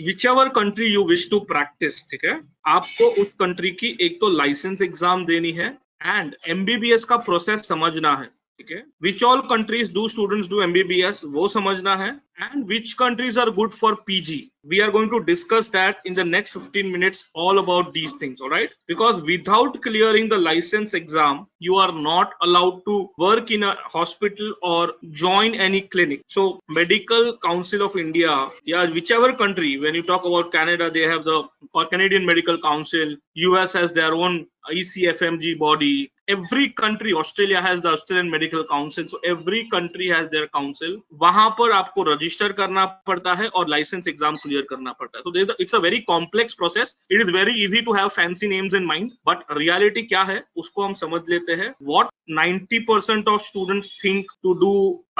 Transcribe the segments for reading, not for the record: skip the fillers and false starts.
whichever country you wish to practice, ठीक है, आपको उस कंट्री की एक तो लाइसेंस एग्जाम देनी है एंड एमबीबीएस का प्रोसेस समझना है, ठीक है. Which all countries do students do MBBS वो समझना है and which countries are good for PG. We are going to discuss that in the next 15 minutes, all about these things, all right? Because without clearing the license exam, you are not allowed to work in a hospital or join any clinic. So Medical Council of India, yeah, whichever country, when you talk about Canada, they have the Canadian Medical Council, US has their own ECFMG body. Every country, Australia has the Australian Medical Council, so every country has their council. वहां पर आपको register करना पड़ता है और licence exam clear करना पड़ता है. So it's a very complex process. It is very easy to have fancy names in mind, but reality क्या है उसको हम समझ लेते हैं. What 90% of students think to do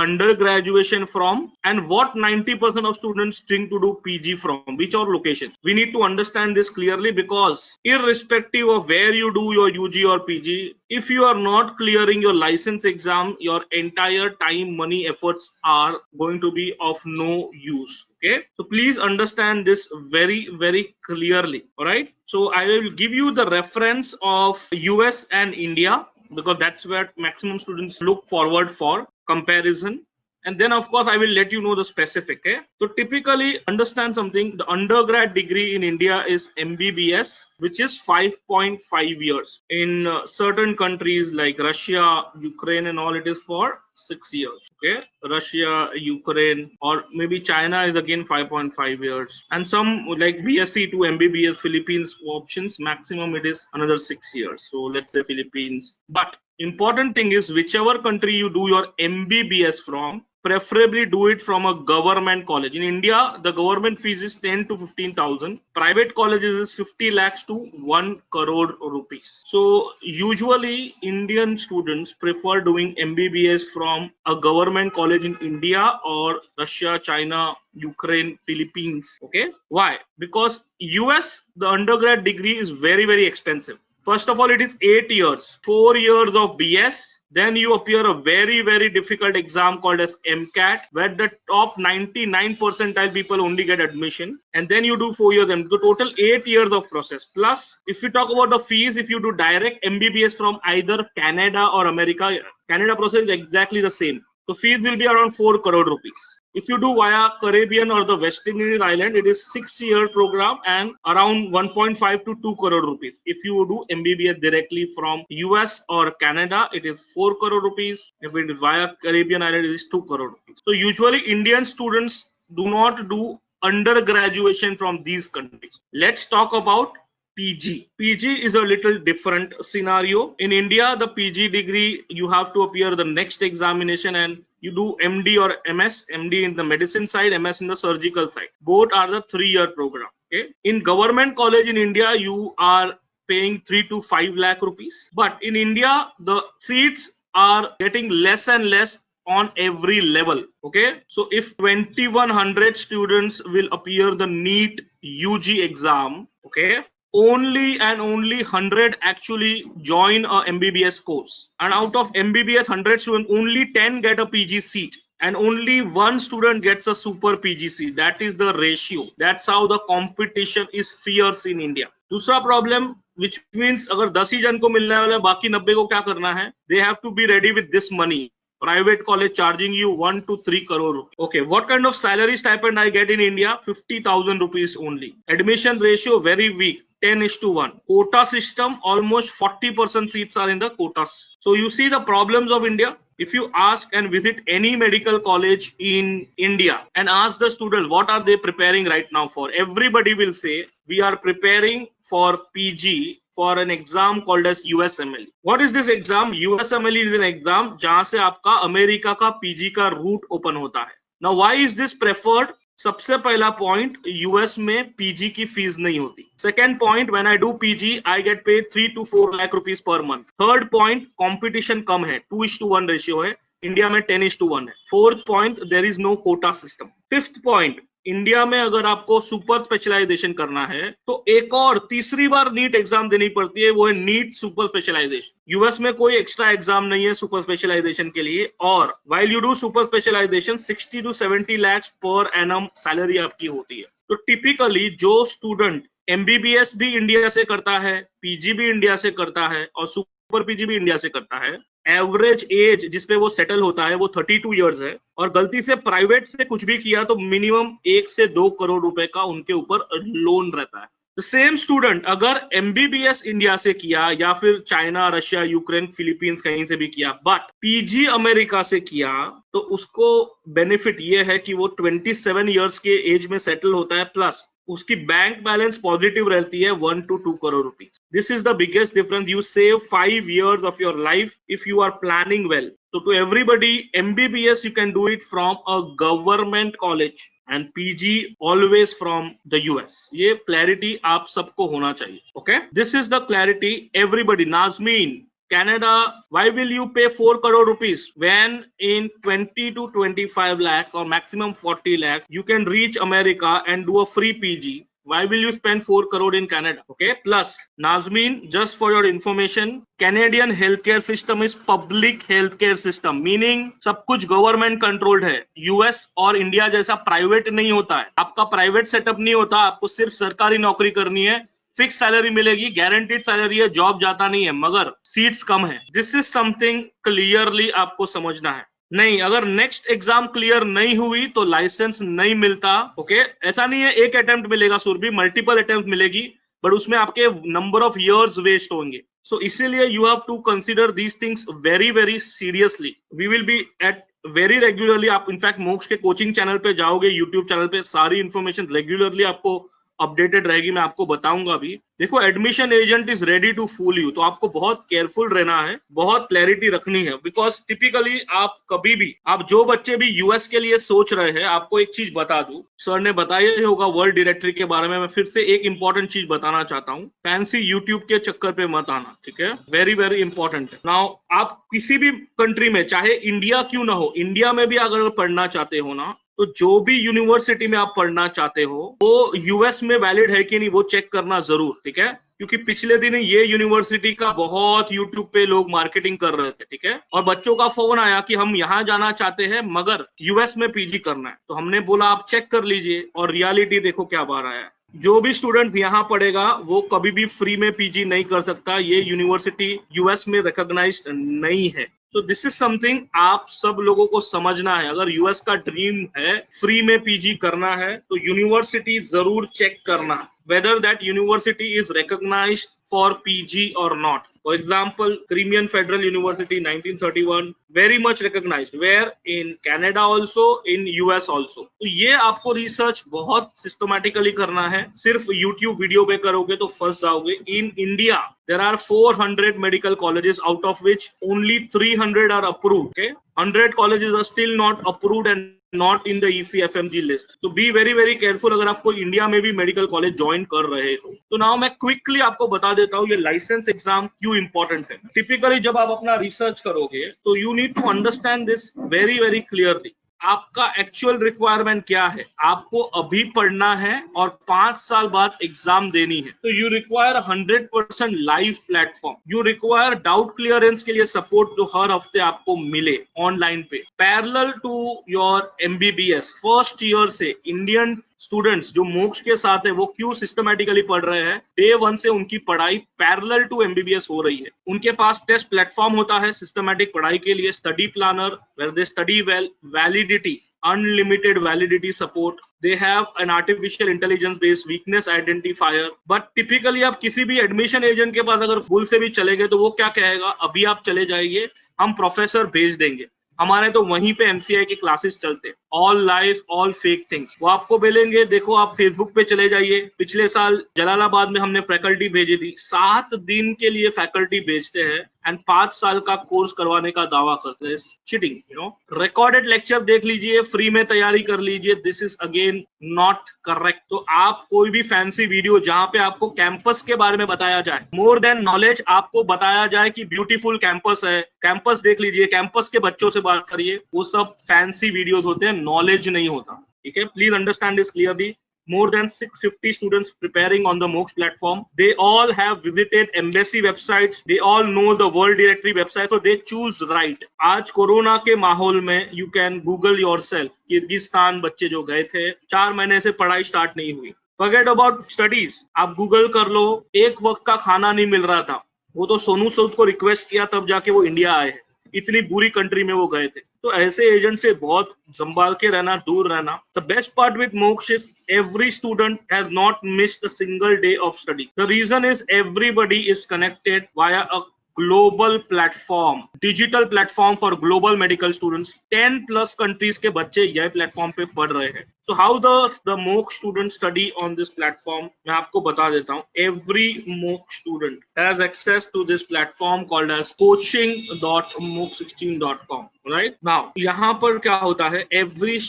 undergraduation from and what 90% of students think to do PG from, which are locations. We need to understand this clearly, because irrespective of where you do your UG or PG, if you are not clearing your license exam, your entire time, money, efforts are going to be of no use. Okay, so please understand this very, very clearly. All right, so I will give you the reference of US and India, because that's where maximum students look forward for comparison. And then of course I will let you know the specific. Okay, so typically understand something, the undergrad degree in India is MBBS, which is 5.5 years. In certain countries like Russia, Ukraine and all, it is for 6 years. Okay, Russia, Ukraine, or maybe China is again 5.5 years, and some like BSc to MBBS Philippines options, maximum it is another 6 years. So let's say Philippines. But important thing is, whichever country you do your MBBS from, preferably do it from a government college. In India, the government fees is 10 to 15,000. Private colleges is 50 lakhs to 1 crore rupees. So usually Indian students prefer doing MBBS from a government college in India or Russia, China, Ukraine, Philippines. Okay, why? Because US, the undergrad degree is very, very expensive. First of all, it is 8 years, 4 years of BS. Then you appear a very, very difficult exam called as MCAT, where the top 99 percentile people only get admission. And then you do 4 years, and the total 8 years of process. Plus, if you talk about the fees, if you do direct MBBS from either Canada or America, Canada process is exactly the same. So fees will be around 4 crore rupees. If you do via Caribbean or the West Indies island, it is 6-year program and around 1.5 to 2 crore rupees. If you do MBBS directly from US or Canada, it is 4 crore rupees. If it is via Caribbean island, it is 2 crore rupees. So usually Indian students do not do undergraduation from these countries. Let's talk about PG. PG is a little different scenario. In India, the PG degree, you have to appear the next examination and you do MD or MS, MD in the medicine side, MS in the surgical side. Both are the 3-year program. Okay. In government college in India, you are paying 3 to 5 lakh rupees. But in India, the seats are getting less and less on every level. Okay, so if 2100 students will appear the NEET UG exam, okay, only and only 100 actually join a MBBS course, and out of MBBS 100 students, only 10 get a PG seat and only 1 student gets a super PG seat. That is the ratio. That's how the competition is fierce in India. दूसरा problem, which means अगर 10 ही जन को मिलने वाला है, बाकी 90 को क्या करना है? They have to be ready with this money. Private college charging you 1 to 3 crore rupees. Okay, what kind of salary stipend I get in India? 50,000 rupees only. Admission ratio very weak, 10:1. Quota system, almost 40% seats are in the quotas. So you see the problems of India. If you ask and visit any medical college in India and ask the students what are they preparing right now for, everybody will say we are preparing for PG for an exam called as USMLE. What is this exam? USMLE is an exam जहां से आपका America का PG का root open होता है. Now why is this preferred? सबसे पहला point, US में पीजी की फीस नहीं होती. Second point, when I do PG I get paid 3 to 4 lakh rupees per month. Third point, competition कम है, 2:1 रेशियो है. इंडिया में 10:1 है. Fourth point, there is no quota system. Fifth point, India में अगर आपको सुपर स्पेशलाइजेशन करना है तो एक और तीसरी बार नीट एग्जाम देनी पड़ती है, वो है नीट सुपर स्पेशलाइजेशन। यूएस में कोई एक्स्ट्रा एग्जाम नहीं है सुपर स्पेशलाइजेशन के लिए, और while you do super specialisation 60 to 70 lakhs पर एनम सैलरी आपकी होती है। तो टिपिकली जो स्टूडेंट एमबीबीएस भी इंडिया से करता है, पीजी भी इंडिया से करता है और सुपर पीजी भी इंडिया से करता है, एवरेज एज जिसपे वो सेटल होता है वो 32 इयर्स है, और गलती से प्राइवेट से कुछ भी किया तो मिनिमम 1 से 2 करोड़ रुपए का उनके ऊपर लोन रहता है। द सेम स्टूडेंट अगर एमबीबीएस इंडिया से किया या फिर चाइना, रशिया, यूक्रेन, फिलीपींस कहीं से भी किया, बट पीजी अमेरिका से किया, तो उसको बेनिफिट ये है कि वो 27 इयर्स के एज में सेटल होता है, प्लस उसकी बैंक बैलेंस पॉजिटिव रहती है 1 to 2 crore rupees. This is the biggest difference. You save 5 years of your life if you are planning well. So to everybody, MBBS you can do it from a government college and PG always from the US. ये clarity आप सबको होना चाहिए. Okay? This is the clarity everybody. Nazmeen, Canada, why will you pay 4 crore rupees when in 20 to 25 lakhs or maximum 40 lakhs you can reach America and do a free PG? Why will you spend 4 crore in Canada? Okay. Plus, Nazmeen, just for your information, Canadian healthcare system is public healthcare system, meaning सब कुछ government controlled है। US और India जैसा private नहीं होता है, आपका private setup नहीं होता, आपको सिर्फ सरकारी नौकरी करनी है, फिक्स सैलरी मिलेगी, गारंटीड सैलरी है, जॉब जाता नहीं है, मगर सीट्स कम है। दिस इज समथिंग क्लियरली आपको समझना है। नहीं, अगर नेक्स्ट एग्जाम क्लियर नहीं हुई तो लाइसेंस नहीं मिलता। ओके, ऐसा नहीं है एक अटेम्प्ट मिलेगा सुरभि, मल्टीपल अटेम्प्ट मिलेगी, बट उसमें आपके नंबर ऑफ इयर्स वेस्ट होंगे। सो इसीलिए you have to consider these things very very seriously. We will be at very regularly, आप इनफैक्ट मोक्ष के कोचिंग चैनल पे जाओगे, यूट्यूब चैनल पे सारी इंफॉर्मेशन रेगुलरली आपको अपडेटेड रहेगी, मैं आपको बताऊंगा भी। देखो, admission agent is ready to fool you, तो आपको बहुत केयरफुल रहना है, बहुत क्लैरिटी रखनी है, बिकॉज टिपिकली आप कभी भी, आप जो बच्चे भी यूएस के लिए सोच रहे हैं, आपको एक चीज बता दूं, सर ने बताया ही होगा वर्ल्ड डायरेक्टरी के बारे में, मैं फिर से एक इंपॉर्टेंट चीज बताना चाहता हूँ, फैंसी यूट्यूब के चक्कर पे मत आना, ठीक है, वेरी वेरी इंपॉर्टेंट है। नाउ आप किसी भी कंट्री में, चाहे इंडिया क्यों ना हो, इंडिया में भी अगर पढ़ना चाहते हो ना, तो जो भी यूनिवर्सिटी में आप पढ़ना चाहते हो वो यूएस में वैलिड है कि नहीं वो चेक करना जरूर, ठीक है, क्योंकि पिछले दिन ये यूनिवर्सिटी का बहुत यूट्यूब पे लोग मार्केटिंग कर रहे थे, ठीक है, और बच्चों का फोन आया कि हम यहाँ जाना चाहते हैं मगर यूएस में पीजी करना है, तो हमने बोला आप चेक कर लीजिए, और रियलिटी देखो क्या बात आया है। जो भी स्टूडेंट यहाँ पढ़ेगा वो कभी भी फ्री में पीजी नहीं कर सकता, ये यूनिवर्सिटी यूएस में रिकॉग्नाइज्ड नहीं है। तो दिस इज समथिंग आप सब लोगों को समझना है। अगर यूएस का ड्रीम है फ्री में पीजी करना है तो यूनिवर्सिटी जरूर चेक करना whether that university is recognized for PG or not. For example, Crimean Federal University 1931 very much recognized, where in Canada also, in US also. तो ये आपको रिसर्च बहुत सिस्टमैटिकली करना है, सिर्फ YouTube वीडियो पे करोगे तो फंस जाओगे। In India there are 400 medical colleges, out of which only 300 are approved. Okay, 100 colleges are still not approved and not in the ECFMG list. So be very very careful अगर आपको India में भी medical college join कर रहे हो। तो now मैं quickly आपको बता देता हूँ ये लाइसेंस एग्जाम क्यों इंपॉर्टेंट है। टिपिकली जब आप अपना रिसर्च करोगे तो you need to understand this very very clearly. आपका एक्चुअल रिक्वायरमेंट क्या है, आपको अभी पढ़ना है और 5 साल बाद एग्जाम देनी है, तो you require 100% live platform. You require doubt clearance के लिए सपोर्ट जो हर हफ्ते आपको मिले ऑनलाइन पे। Parallel to your MBBS first year से इंडियन स्टूडेंट्स जो मोक्ष के साथ है वो क्यों सिस्टमैटिकली पढ़ रहे हैं, डे 1 से उनकी पढ़ाई पैरेलल टू एमबीबीएस हो रही है। उनके पास टेस्ट प्लेटफॉर्म होता है सिस्टमैटिक पढ़ाई के लिए, study planner where they study well, validity, unlimited validity support, they have an artificial intelligence based weakness identifier। but typically आप किसी भी एडमिशन एजेंट के पास अगर भूल से भी चले गए तो वो क्या कहेगा, अभी आप चले जाइए, हम प्रोफेसर भेज देंगे। हमारे तो वहीं पे एमसीआई की क्लासेस चलते, all life all fake things. वो आपको बोलेंगे देखो आप फेसबुक पे चले जाइए, पिछले साल जलालाबाद में हमने फैकल्टी भेजी थी, 7 दिन के लिए फैकल्टी भेजते हैं एंड 5 साल का कोर्स करवाने का दावा करते हैं। Cheating, you know. Recorded lecture देख लीजिए, फ्री में तैयारी कर लीजिए, this is again not correct. तो आप कोई भी फैंसी वीडियो जहां पे आपको कैंपस के बारे में बताया जाए, मोर देन नॉलेज आपको बताया जाए कि ब्यूटीफुल कैंपस है, कैंपस देख लीजिए, कैंपस के बच्चों से बात करिए, वो सब फैंसी वीडियोस होते हैं, नॉलेज नहीं होता। ठीक है, please understand this clearly. More than 650 students preparing on the MOOCs platform. They all have visited embassy websites. They all know the World Directory website, so they choose right. आज corona के माहौल में you can Google yourself. Kyrgyzstan बच्चे जो गए थे, 4 महीने से पढ़ाई स्टार्ट नहीं हुई. Forget about studies. आप गूगल कर लो, एक वक्त का खाना नहीं मिल रहा था. वो तो सोनू सूद को रिक्वेस्ट किया तब जाके वो इंडिया आए हैं. इतनी बुरी कंट्री में वो गए थे. तो ऐसे एजेंट से बहुत संभाल के रहना, दूर रहना. The best part with Moksh is every student has not missed a single day of study. The reason is everybody is connected via a global platform, digital platform for global medical students. 10+ countries के बच्चे यह platform पे पढ़ रहे हैं. So how the Moksh student study on this platform, मैं आपको बता देता हूँ. Every Moksh student has access to this platform called as coaching.mooc16.com. Right now यहाँ पर क्या होता है, every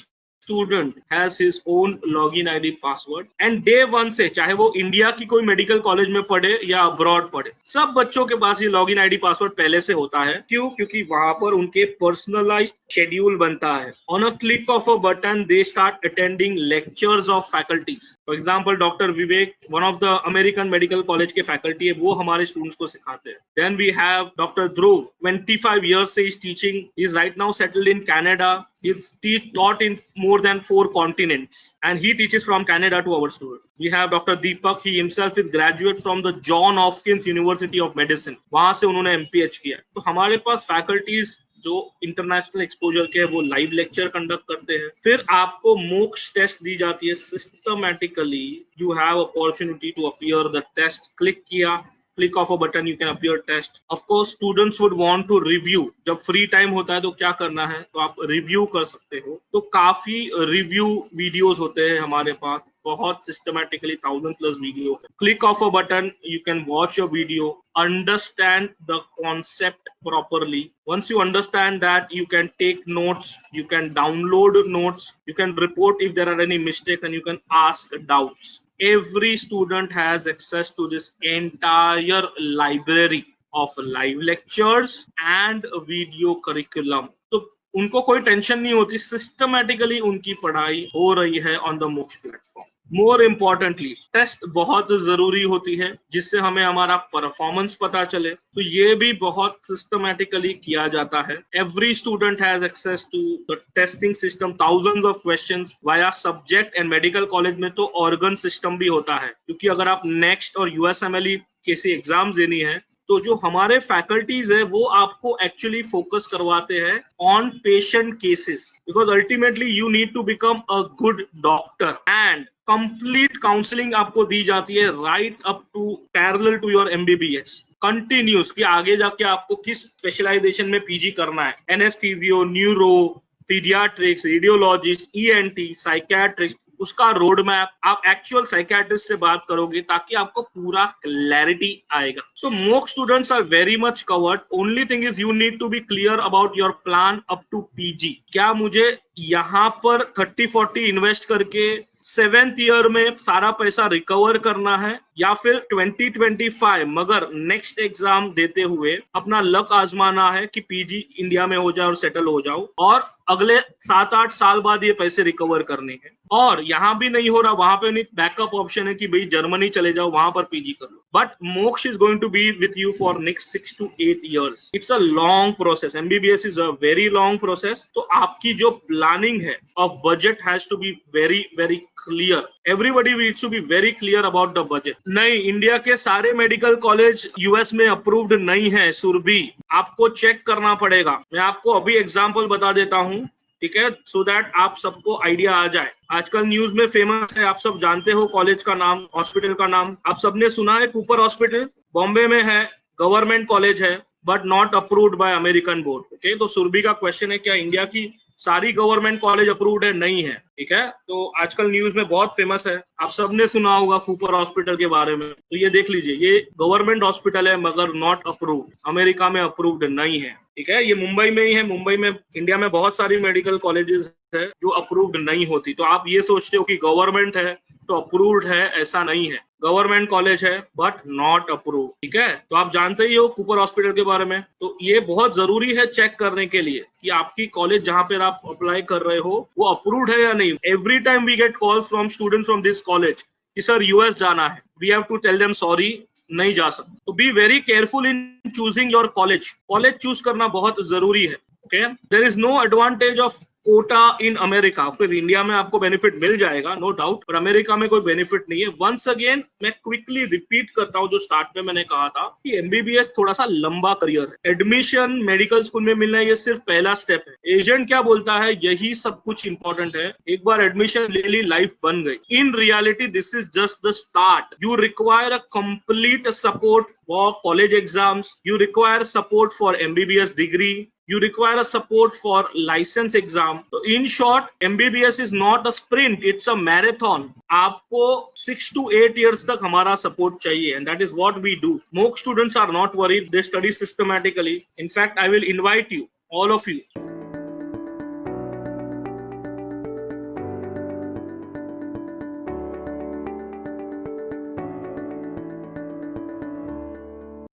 student has his own login ID password and day 1 से, चाहे वो इंडिया की कोई मेडिकल कॉलेज में पढ़े या अब्रॉड पढ़े, सब बच्चों के पास ये लॉगिन आईडी पासवर्ड पहले से होता है. क्यों? क्योंकि वहां पर उनके पर्सनलाइज्ड शेड्यूल बनता है. On a click of a button they start attending lectures of faculties. For example doctor Vivek, one of the American medical college के फैकल्टी है, वो हमारे स्टूडेंट्स को सिखाते हैं. Then we have doctor Dhruv, 25 years से is teaching, is right now settled in Canada. He's taught in more than 4 continents and he teaches from Canada to our students. We have Dr. Deepak, he himself is graduate from the John Hopkins University of Medicine. वहां से उन्होंने MPH किया. तो हमारे पास faculties जो international exposure के हैं वो लाइव लेक्चर कंडक्ट करते हैं. फिर आपको मोक्ष टेस्ट दी जाती है systematically. You have opportunity to appear the test. Click किया, click of a button, you can appear test. Of course students would want to review. जब फ्री टाइम होता है तो क्या करना है, तो आप रिव्यू कर सकते हो. तो काफी रिव्यू वीडियोस होते हैं हमारे पास, बहुत systematically 1000+ video. Click of a button, you can watch your video, understand the concept properly. Once you understand that, you can take notes, you can download notes, you can report if there are any mistakes, and you can ask doubts. Every student has access to this entire library of live lectures and video curriculum. तो उनको कोई tension नहीं होती, systematically उनकी पढ़ाई हो रही है ऑन द मोक्ष प्लेटफॉर्म. मोर इम्पोर्टेंटली टेस्ट बहुत जरूरी होती है जिससे हमें हमारा परफॉर्मेंस पता चले. तो ये भी बहुत सिस्टमैटिकली किया जाता है. Every student has access to the testing system, thousands of questions via subject. And medical college में तो ऑर्गन सिस्टम भी होता है, क्योंकि अगर आप नेक्स्ट और USMLE कैसे एग्जाम देनी है तो जो हमारे फैकल्टीज है वो आपको एक्चुअली फोकस करवाते हैं on patient cases, because ultimately you need to become a good doctor. And complete counselling आपको दी जाती है right up to parallel to your MBBS. Continuous कि आगे जाके आपको किस स्पेशलाइजेशन में PG करना है. Anaesthesio, neuro, paediatrics, radiologist, ENT, psychiatrist, उसका रोड मैप आप एक्चुअल साइकियाट्रिस्ट से बात करोगे ताकि आपको पूरा क्लैरिटी आएगा. So Moksh students are very much covered. Only thing is you need to be clear about your plan up to PG. क्या मुझे यहाँ पर 30-40 इन्वेस्ट करके 7th ईयर में सारा पैसा रिकवर करना है, या फिर 2025 मगर नेक्स्ट एग्जाम देते हुए अपना लक आजमाना है कि PG इंडिया में हो जाए और सेटल हो जाओ, और अगले 7-8 साल बाद ये पैसे रिकवर करने हैं. और यहाँ भी नहीं हो रहा, वहां पे नहीं, बैकअप ऑप्शन है कि भाई जर्मनी चले जाओ, वहां पर PG कर लो. But Moksh is going to be with you for next 6 to 8 years. It's a long process. MBBS is a very long process. तो आपकी जो प्लानिंग है of budget has to be very very clear. Everybody needs to be very clear about the budget. नहीं, India के सारे medical college US में approved नहीं है सुरभि, आपको चेक करना पड़ेगा. मैं आपको अभी एग्जांपल बता देता हूं, ठीक है, सो दैट आप सबको आइडिया आ जाए. आजकल न्यूज में फेमस है, आप सब जानते हो कॉलेज का नाम, हॉस्पिटल का नाम आप सबने सुना है, कूपर हॉस्पिटल बॉम्बे में है, गवर्नमेंट कॉलेज है but not approved by American board. Okay, तो सुरभि का क्वेश्चन है क्या इंडिया की सारी गवर्नमेंट कॉलेज अप्रूव्ड है? नहीं है. ठीक है, तो आजकल न्यूज में बहुत फेमस है, आप सबने सुना होगा कूपर हॉस्पिटल के बारे में. तो ये देख लीजिए, ये गवर्नमेंट हॉस्पिटल है मगर नॉट अप्रूव्ड, अमेरिका में अप्रूव्ड नहीं है. ठीक है, ये मुंबई में ही है. मुंबई में इंडिया में बहुत सारी मेडिकल कॉलेजेस है जो अप्रूव्ड नहीं होती. तो आप ये सोचते हो कि गवर्नमेंट है तो अप्रूव्ड है, ऐसा नहीं है. गवर्नमेंट कॉलेज है बट नॉट अप्रूव, ठीक है। तो आप जानते ही हो कूपर हॉस्पिटल के बारे में, तो ये बहुत जरूरी है चेक करने के लिए कि आपकी कॉलेज जहां पर आप अप्लाई कर रहे हो वो अप्रूव्ड है या नहीं। Every time we get calls from students from this college कि सर यूएस जाना है, we have to tell them sorry, नहीं जा सकते। तो be very careful in choosing your college. College choose करना बहुत जरूरी है, okay. There is no advantage of quota in America. फिर इंडिया में आपको बेनिफिट मिल जाएगा नो डाउट, पर अमेरिका में कोई बेनिफिट नहीं है। वंस अगेन मैं क्विकली रिपीट करता हूं जो स्टार्ट में मैंने कहा था कि एमबीबीएस थोड़ा सा लंबा करियर है। एडमिशन मेडिकल स्कूल में मिलना ये सिर्फ पहला स्टेप है। एजेंट क्या बोलता है यही सब कुछ इंपॉर्टेंट है। एक बार एडमिशन ले ली लाइफ बन गई। In reality this is just the start. You require a complete support for college exams, you require support for MBBS degree, you require a support for license exam. So in short, MBBS is not a sprint, it's a marathon. आपको 6 to 8 years तक हमारा support चाहिए, and that is what we do. Most students are not worried, they study systematically. In fact, I will invite you, all of you,